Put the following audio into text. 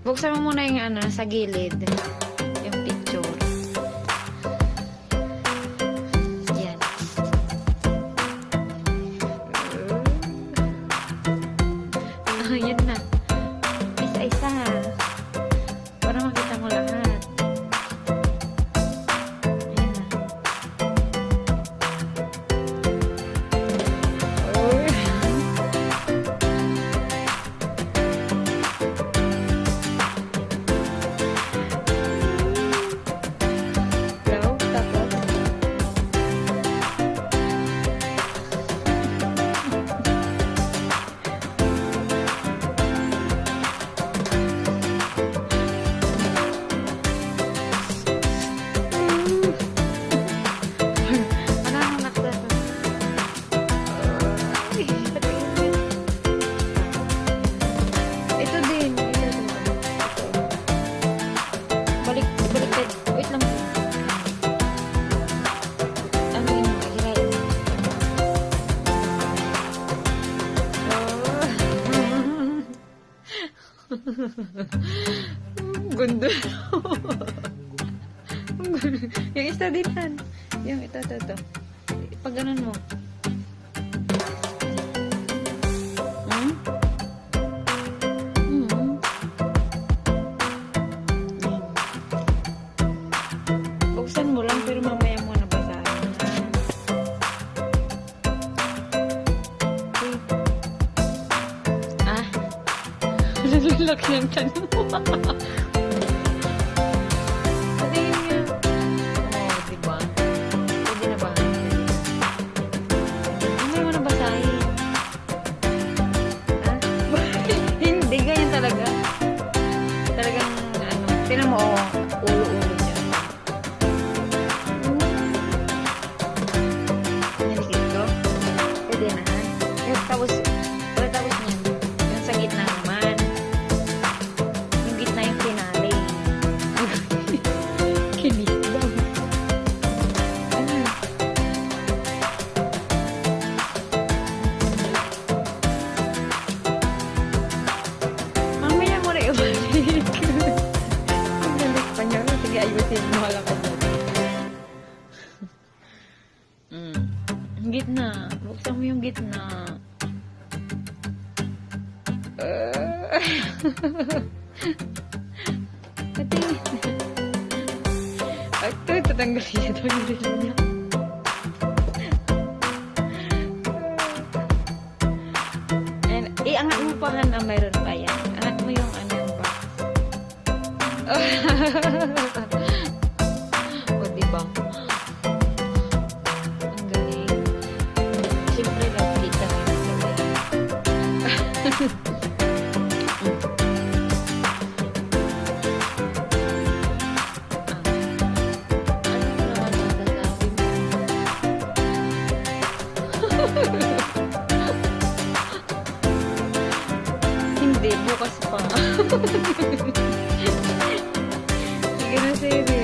Buksan mo muna yung ano, sa gilid. Yung picture. Yan. Oh, yan na. Isa-isa. Para makita mo lahat. Ayan na. Oh. Go, tapos. Ano ang nakita? Ay, patingin din. Ito din. Ito. Baliktad. Wait lang. Ano yun? Hilahin mo. Gundo. Yung isa din yan. Yung ito. Pag ganun mo. Hmm? Hmm. Yan. Buksan mo lang pero mamaya mo na basahin. Okay. Ah. Lalaki ng tanong mo. Patingin nga. Oo, diba? Pwede na ba? Hindi mo na basahin. Ah? Hindi, ganyan talaga. Talagang, ano, tinan mo, oh, ulo-ulo niya. Nalikit ko. Pwede na, ha? Tapos niyan, yung sa gitna naman. Yung gitna yung finale. Kinis daw. Ano? Mamaya mo na ibalik. Ang galit pa niya. Sige, ayusin mo lang ako. Yung gitna. Buksan mo yung gitna. Patingin. Ito, tatanggalin niya daw yung relo niya. And, iangat mo pa Han, mayroon pa yan. Angat mo yung ano yung box. O, diba? Ang galing. Siyempre, lovely kami ng galing. Hindi, bukas pa. Sige na, Siri.